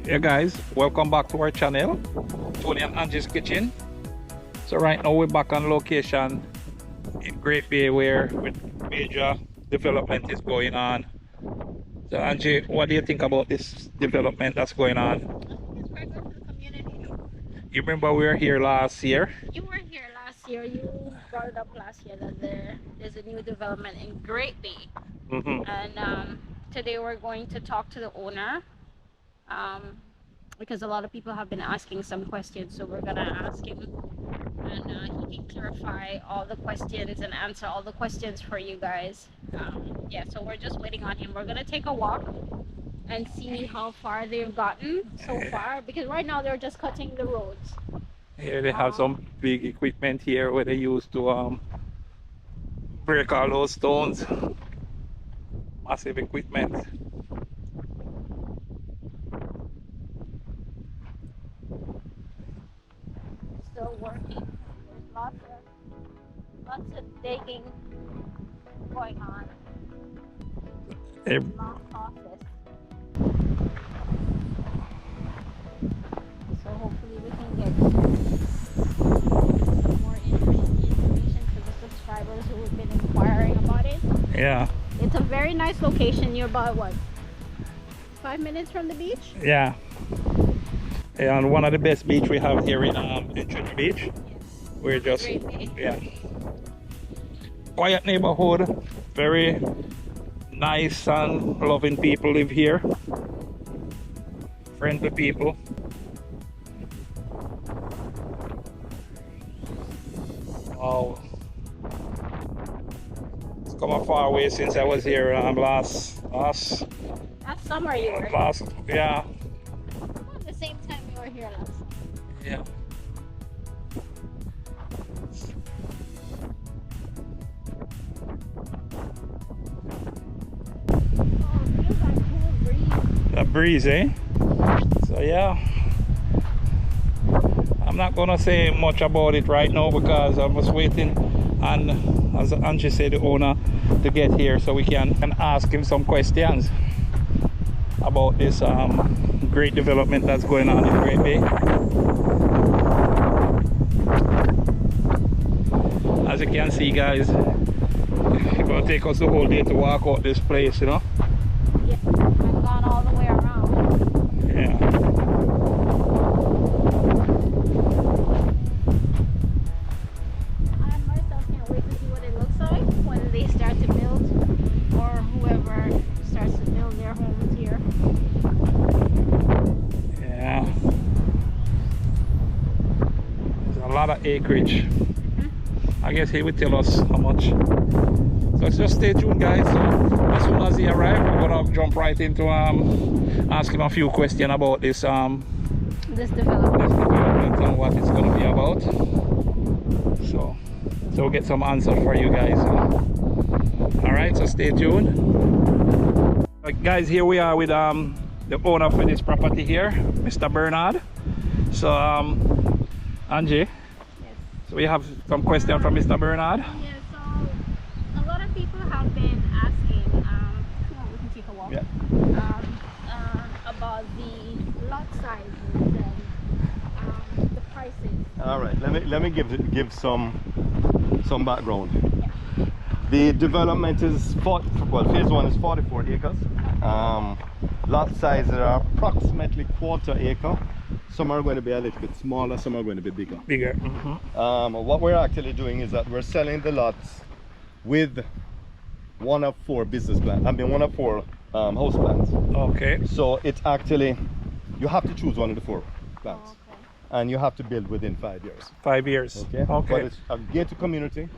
Hey guys, welcome back to our channel, Tony and Angie's Kitchen. So right now we're back on location in Great Bay where with major development is going on. So Angie, what do you think about this development that's going on? It's quite good for the community. You remember we were here last year? You were here last year. You brought it up last year that there's a new development in Great Bay, and today we're going to talk to the owner, um, because a lot of people have been asking some questions. So we're gonna ask him, and he can clarify all the questions and answer all the questions for you guys. Yeah. So we're just waiting on him. We're gonna take a walk and see how far they've gotten so far, because right now they're just cutting the roads. Here they have some big equipment here where they used to break all those stones. Massive equipment. Still working. There's lots of digging going on. Hey, Long process. So hopefully we can get some more information for the subscribers who have been inquiring about it. yeah, It's a very nice location. You're about what? 5 minutes from the beach? yeah. And one of the best beach we have here in Trinity Beach. We're just, Great Bay. yeah, quiet neighborhood, very nice and loving people live here, friendly people. Wow, it's come a far way since I was here last, Last summer you were. yeah, About the same time you were here last summer. yeah. Oh, it feels like cool breeze. That breeze, eh? So yeah, I'm not gonna say much about it right now because I was waiting, and as Angie said, the owner to get here so we can ask him some questions about this great development that's going on in Great Bay. As you can see, guys, it's gonna take us the whole day to walk out this place, you know. Yeah, I've gone all the way around. Yeah. I myself can't wait to see what it looks like when they start to build, or whoever starts to build their homes here. Yeah, there's a lot of acreage. I guess he would tell us how much. So just stay tuned, guys. So as soon as he arrives, we're gonna jump right into ask him a few questions about this This development. development and what it's gonna be about. So we'll get some answers for you guys. All right, so stay tuned. Guys, here we are with the owner for this property here, Mr. Bernard. So Angie, Yes. so we have some questions from Mr. Bernard. Yeah, so a lot of people have been asking, come on, we can take a walk. Yeah. About the lot sizes and the prices. All right, let me give some background. Yeah. The development is phase 1 is 44 acres. Lot sizes are approximately quarter acre. Some are going to be a little bit smaller, some are going to be bigger. Bigger. What we're actually doing is that we're selling the lots with one of 4 business plans. I mean, one of 4 house plans. Okay. So it's actually, you have to choose one of the 4 plans, Okay. and you have to build within 5 years. 5 years. Okay. But Okay. it's a gated community.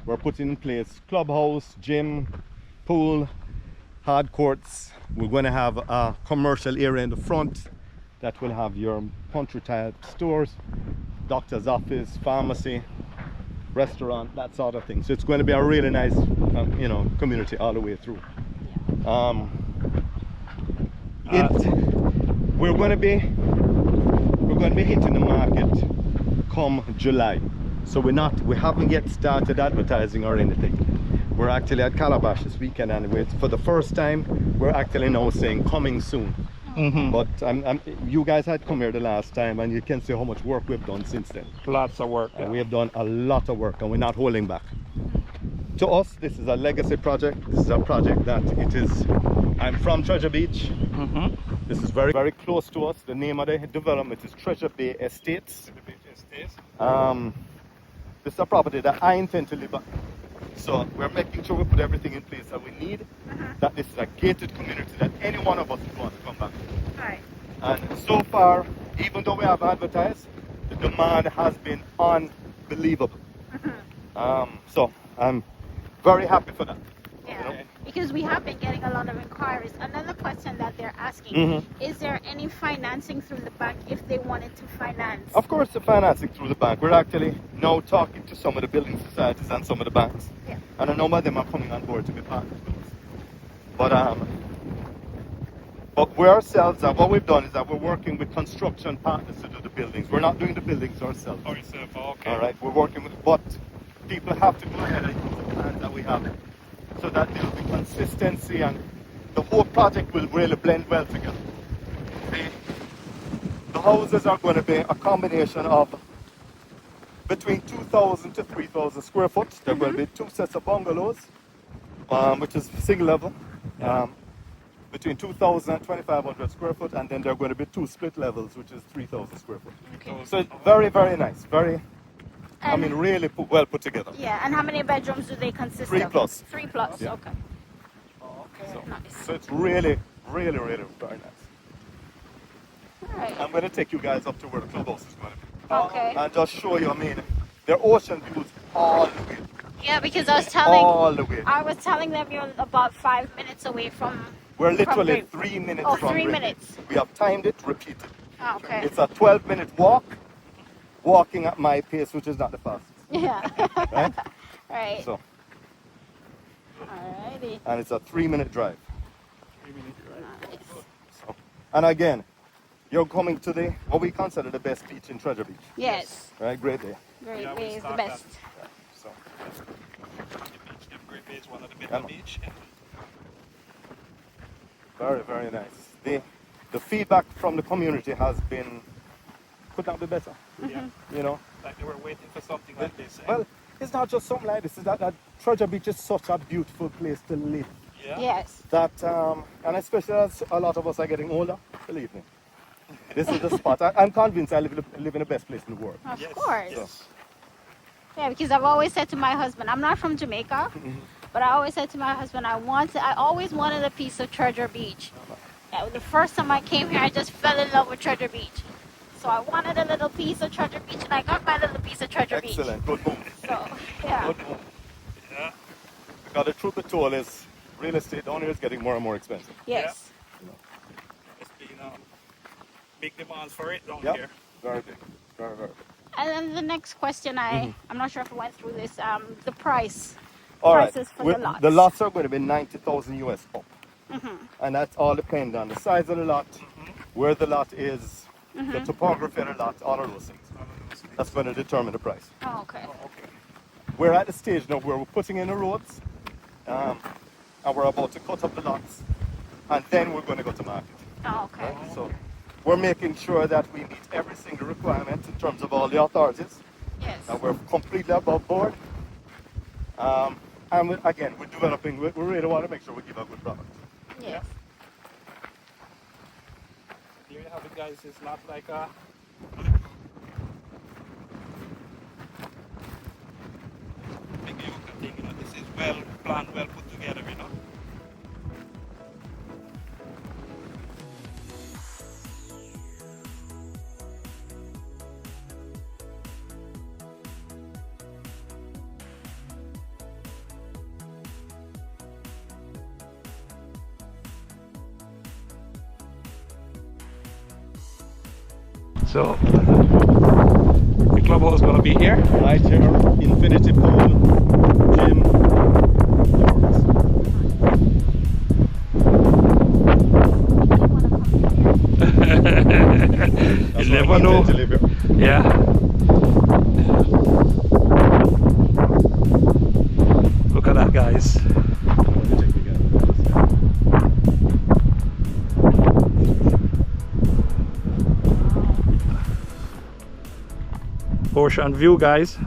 We're putting in place clubhouse, gym, pool, hard courts. We're going to have a commercial area in the front that will have your country type stores, doctor's office, pharmacy, restaurant, that sort of thing. So it's going to be a really nice, community all the way through. Yeah. We're going to be hitting the market come July. So we haven't yet started advertising or anything. We're actually at Calabash this weekend, and for the first time we're actually now saying coming soon. But you guys had come here the last time, and you can see how much work we've done since then. Lots of work. And we have done a lot of work, and we're not holding back. To us, this is a legacy project. This is a project that it is. I'm from Treasure Beach. This is very, very close to us. The name of the development is Treasure Bay Estates. This is a property that I intend to live on. So we're making sure we put everything in place that we need. That this is a gated community that any one of us would want to come back to. Right. And so far, even though we have advertised, the demand has been unbelievable. So I'm very happy for that. Yeah. You know? Because we have been getting a lot of inquiries. Another question that they're asking, is there any financing through the bank if they wanted to finance? Of course, the financing through the bank. We're actually now talking to some of the building societies and some of the banks. Yeah. And a number of them are coming on board to be partners with us. But we ourselves, what we've done is that we're working with construction partners to do the buildings. We're not doing the buildings ourselves. Okay. All right, we're working with, but people have to go ahead and use the plans that we have so that there will be consistency and the whole project will really blend well together. The houses are going to be a combination of between 2,000 to 3,000 square foot. There are going to be 2 sets of bungalows, which is single level, between 2,000 and 2,500 square foot, and then there are going to be 2 split levels, which is 3,000 square foot. Okay. So it's very, very nice. Very, I mean, really well put together. Yeah, and how many bedrooms do they consist 3 of? plus. 3 plus, Yeah. okay. So, Nice. so it's really, really, really very nice. All right. I'm going to take you guys up to where the clubhouse is going to be. Okay. And just show you, I mean, their ocean views all the way. Yeah, because I All the way. was telling them you're about 5 minutes away from. We're literally from 3 minutes Oh, from 3 Ridley. minutes. We have timed it, repeated. Oh, okay. It's a 12-minute walk, walking at my pace, which is not the fastest. Yeah. Right? Right. So, Alrighty. and it's a 3-minute drive. Nice. So, and again, you're coming to the what we consider the best beach in Treasure Beach. Yes. Right? Great day. Great Yeah, we Bay is the start best. So, Great Bay is one of the better Yeah. beach. very, very nice. The feedback from the community has been, could not be better. Yeah. You know? Like they were waiting for something like this. Eh? Well, it's not just something like this. It's that Treasure Beach is such a beautiful place to live. Yeah. Yes. That, and especially as a lot of us are getting older, believe me, this is the spot. I'm convinced I live in the best place in the world. Of Yes, course. yes. Yeah, because I've always said to my husband, I'm not from Jamaica, but I always said to my husband, I always wanted a piece of Treasure Beach. Yeah, the first time I came here, I just fell in love with Treasure Beach. So I wanted a little piece of Treasure Beach, and I got my little piece of Treasure Beach. Excellent. Good move. So, yeah. Good move. Yeah. Because the truth be told is, real estate down here is getting more and more expensive. Yes. It's been big demands for it down Yep. here. Very big. Very, very big. And then the next question, I'm not sure if I went through this, the price. All right. Prices for the lots. The lots are going to be 90,000 US up. And that's all depending on the size of the lot, where the lot is, the topography of the lot, all of those things. That's going to determine the price. Oh, okay. We're at the stage now where we're putting in the roads, and we're about to cut up the lots, and then we're going to go to market. Oh, okay. So we're making sure that we meet every single requirement in terms of all the authorities, Yes. and we're completely above board. And again, we're developing, we really want to make sure we give a good product. Yes. Here you have it, guys. It's not like a big yoga thing. You know, this is well planned, well put together. You know. So the clubhouse is gonna be here. Right here, infinity pool, gym, You never know. Yeah. Look at that, guys. ocean view, guys.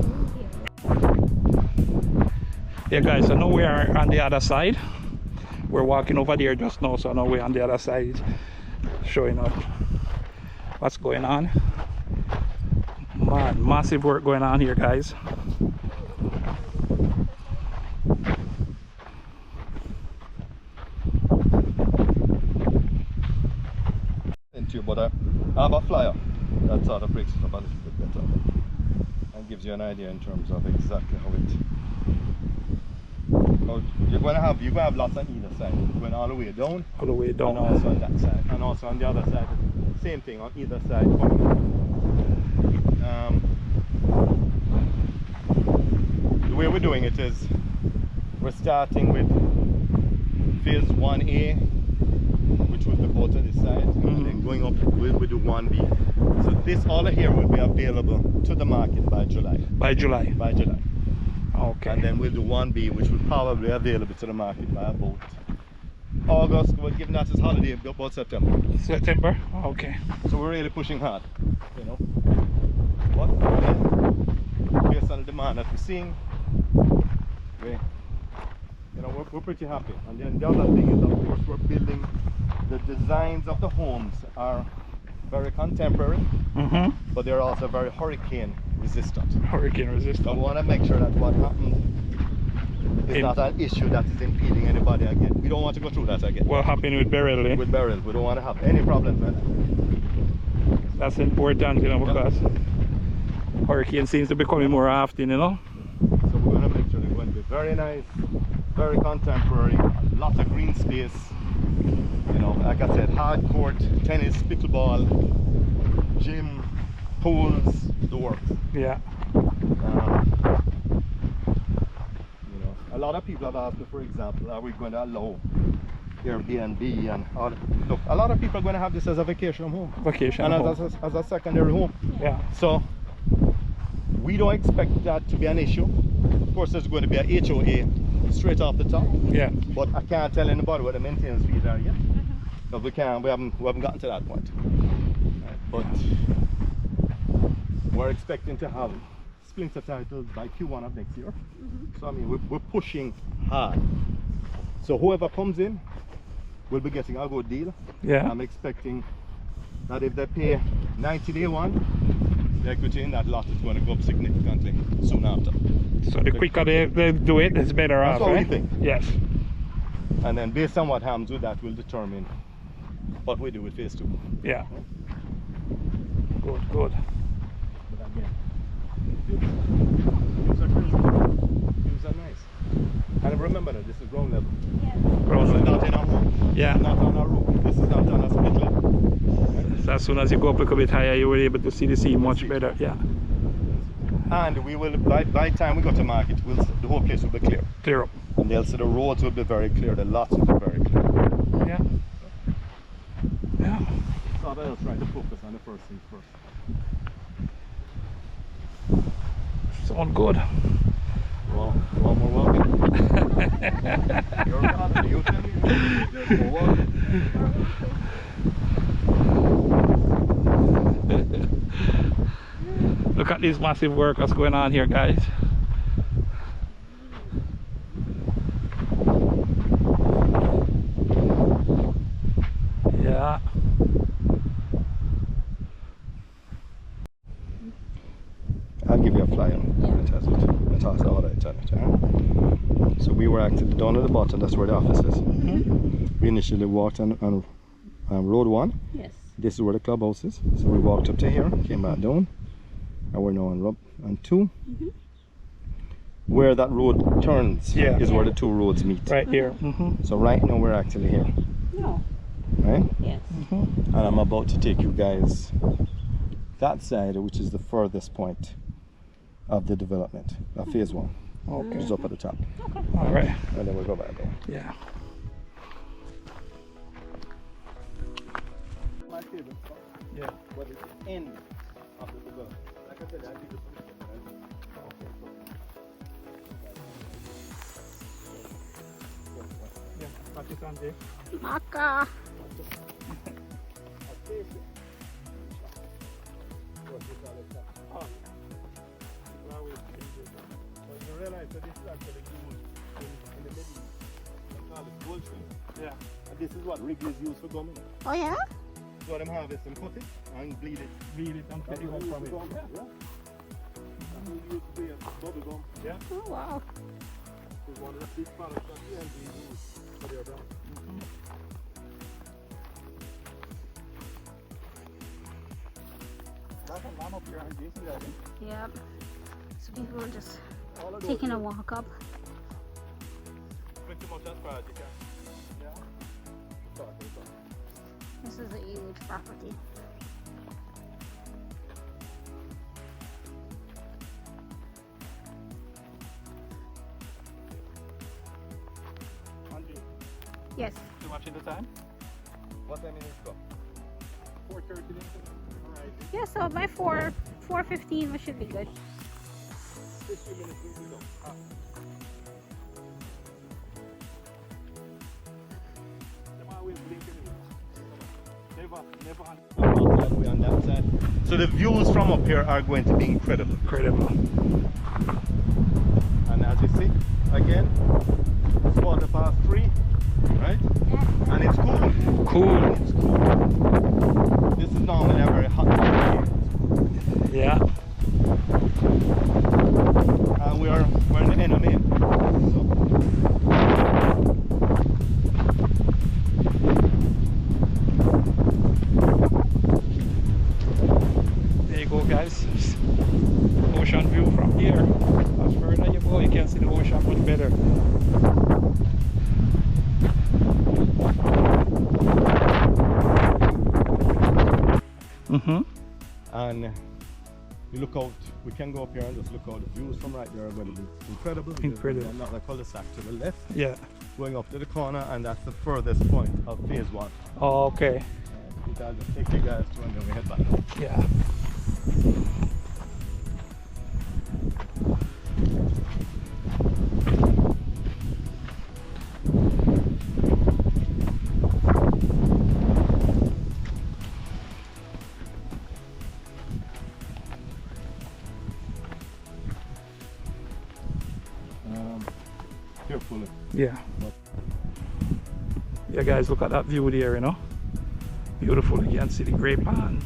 Yeah, guys, so now we are on the other side. We're walking over there just now, so now we're on the other side, showing up what's going on. Man, massive work going on here, guys. Into you, but I have a flyer that sort of breaks it up a little bit better and gives you an idea in terms of exactly how you're going to have lots on either side, going all the way down, and also on that side, and also on the other side, same thing on either side. The way we're doing it is we're starting with phase 1A, which will be both on this side, and then going up we'll do 1B. So this all here will be available to the market by July. By July. Okay. And then we'll do 1B, which will probably be available to the market by about August. We're giving that as holiday about September. September? Okay. So we're really pushing hard, you know. But again, based on the demand that we're seeing, we're pretty happy. And then the other thing is, of course, we're building, the designs of the homes are very contemporary, but they're also very hurricane resistant. So we want to make sure that what happens is not an issue that is impeding anybody again. We don't want to go through that again. What happened with Beryl? With Beryl, we don't want to have any problems with that. That's important, you know, because hurricane seems to be coming more often, you know. So we're going to make sure they're going to be very nice, very contemporary, lots of green space. You know, like I said, hard court, tennis, pickleball, gym, pools, the works. Yeah. A lot of people have asked me, for example, are we going to allow Airbnb and all? Look, a lot of people are going to have this as a vacation home. And as a secondary home. Yeah. So we don't expect that to be an issue. Of course, there's going to be a HOA straight off the top. Yeah. But I can't tell anybody what the maintenance fees are yet. Because we haven't gotten to that point. But we're expecting to have splinter titles by Q1 of next year. So I mean, we're pushing hard. So whoever comes in will be getting a good deal. Yeah. I'm expecting that if they pay 90 day one, the equity in that lot is going to go up significantly soon after. So the quicker they do it, it's better off, That's what right? we think. Yes. And then based on what happens with that, we'll determine what we do with phase 2. Yeah. Good. But again, views are crazy. Views are nice. And remember that this is ground level. Yes. Ground This is level. not in a home. Yeah. Not on a roof. This is not on a split level. So as soon as you go up a little bit higher, you will be able to see the sea much better. Yeah. And we will, by the time we go to market, the whole place will be clear. Clear up. And the roads will be very clear. The lots will be very clear. Yeah. Yeah. So I'll try to focus on the first things first. Sound good. Well, more welcome. You're welcome. You tell me. You're welcome. Look at this massive work that's going on here, guys. Yeah. I'll give you a flyer. It has all right on it. So we were actually down at the bottom. That's where the office is. We initially walked on road 1. Yes. This is where the clubhouse is. So we walked up to here, came back down, and we're now on road 2. Where that road turns is where the two roads meet. Right here. So right now we're actually here. No. Right? Yes. And I'm about to take you guys that side, which is the furthest point of the development of phase 1. Okay. Which is up at the top. All right. And then we'll go back down. Yeah. My favorite spot. Yeah. But it's the end of the development. Like I said, I'll give you a picture. Yeah. Pakistan Day. Maka. Right, so this is actually used in the Middle East. They call it goldfish. Yeah. And this is what Wrigley's used for gumming. Oh yeah? So them harvest and cut it and bleed it. Beat it and That's take it what home we from used it. to gum. Yeah. That's what we used to be a bubble gum. Yeah. Oh wow. It's one of the big products that CNB use for their gum. That's a lamb up here on Jason Garden. Yep. So people are just All of those taking a walk up. pretty much as far as you can. Yeah. Start. This is a huge property. Andrew, Yes. you watching the time? What time is it? 4:30. Alright. Yeah, so by 4:15 we should be good. 15 minutes will be done. Them always blinking in. Never on. On that side. So the views from up here are going to be incredible. Incredible. And as you see, again, it's 3:15, right? And it's cool. Cool. It's cool. This is normally a very hot day. Yeah. And we're in the end of May. So. There you go, guys. Ocean view from here. As further you go, you can see the ocean much better. And you look out, we can go up here and just look out. The views from right there are going to be incredible. Incredible. There's another cul-de-sac to the left, Yeah. going up to the corner, and that's the furthest point of phase one. Oh, okay. I'll just take you guys to and then we head back. Yeah. Carefully. Yeah. Yeah, guys, look at that view there, you know. Beautiful. You can see the Great Pond.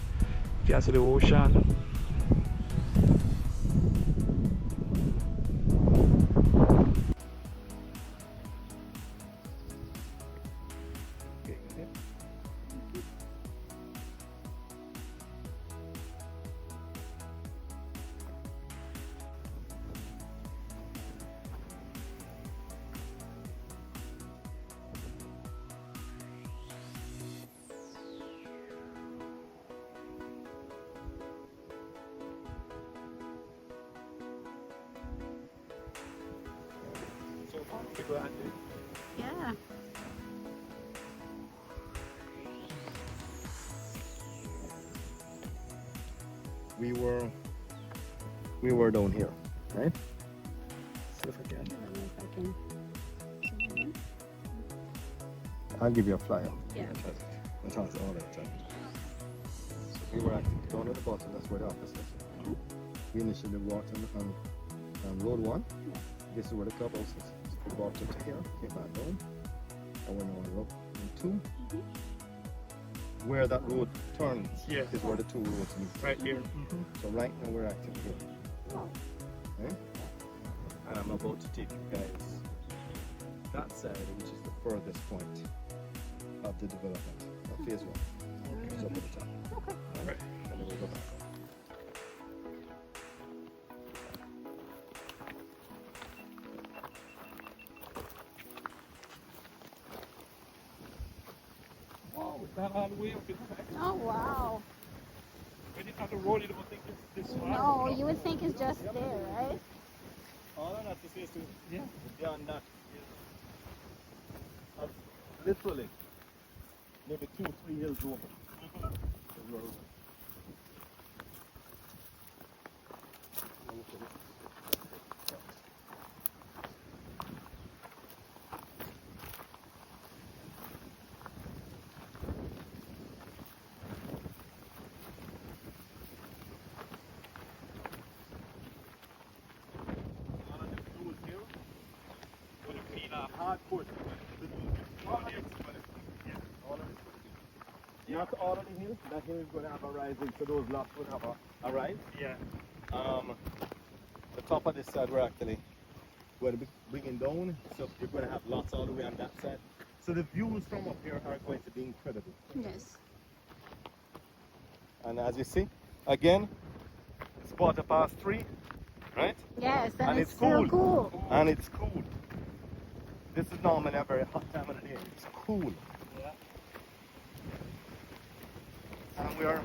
You can see the ocean. So far, pretty good, Andy. Yeah. We were down here, right? See if I can. I'll give you a flyer. Yeah. That's all that time. So we were actually down at the bottom, that's where the office is. We initially walked on road 1. This is where the clubhouse is. So we walked up to here, came back down, and went on road 2. Where that road turns is where the two roads meet. Right here. So right now we're actually here. Okay? And I'm about to take you guys that side, which is the furthest point of the development of phase 1. It's up at the top. Alright. And then we'll go back. Wow, it's not all the way up in the back. Oh wow. When you have to roll, you don't think it's this far. No, you would think it's just there, right? All of that to say to Yeah. beyond that is literally maybe 2-3 hills over. The road. All of the views hard course. Not all of the hill. That hill is going to have a rising, so those lots will have a rise. Yeah. The top of this side we're actually going to be bringing down, so you're going to have lots all the way on that side. So the views from up here are going to be incredible. Yes. And as you see, again, it's 3:15, right? Yes, And it's it's so cool. cool. And it's cool. This is normally a very hot time of the day. It's cool. Yeah. And we are.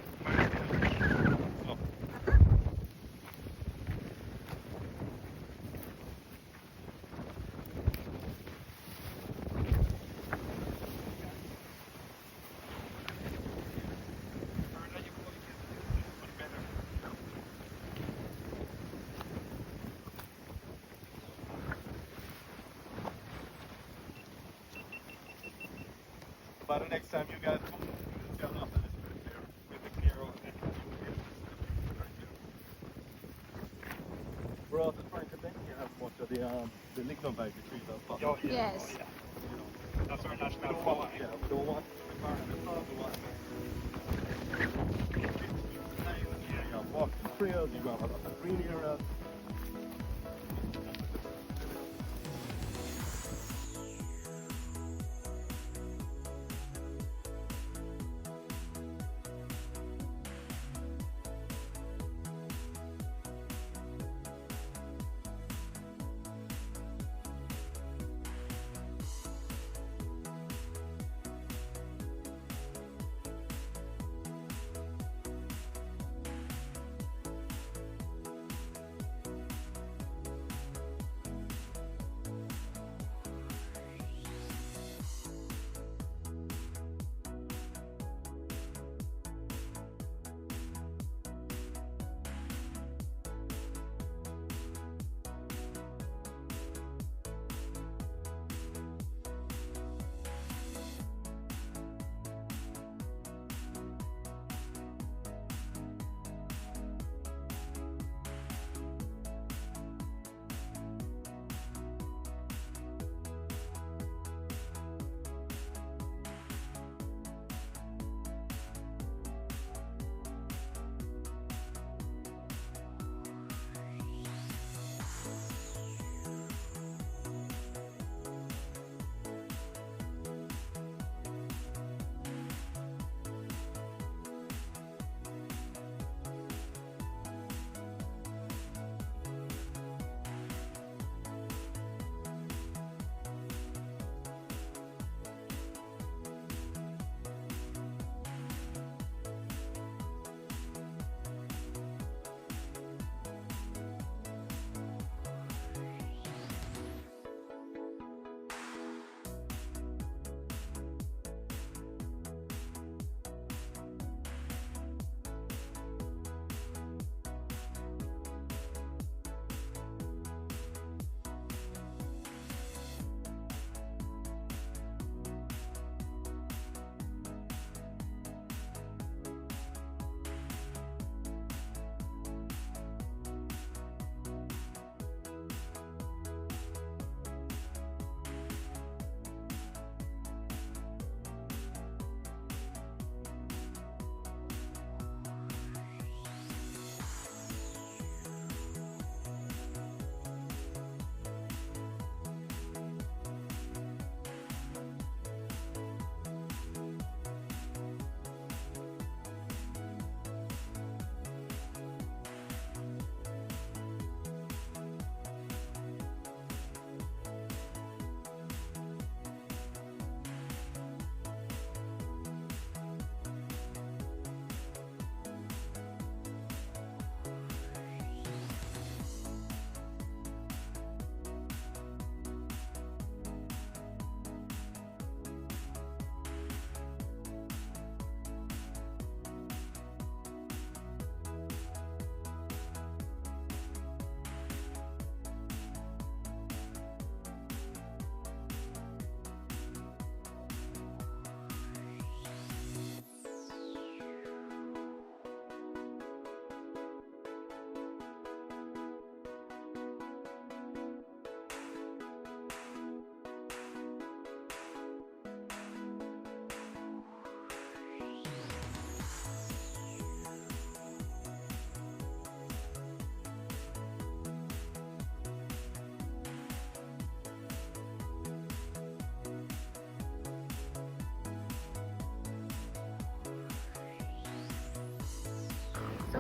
So, by the next time you guys come, you'll see a lot of this right there with the clear out there. We're also trying to make as much of the lignobite trees as possible. Oh, yeah. Yes. Oh, yeah. You know, That's our we national don't want, forest. yeah, we don't want environmental, we want you have walking trails, you have a lot of green areas.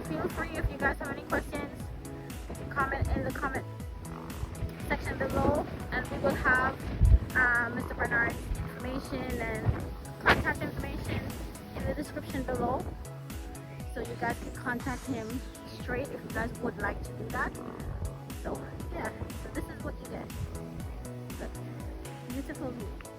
feel free, if you guys have any questions, comment in the comment section below, and we will have Mr. Bernard's information and contact information in the description below, so you guys can contact him straight if you guys would like to do that. So yeah, so this is what you get. Beautiful view.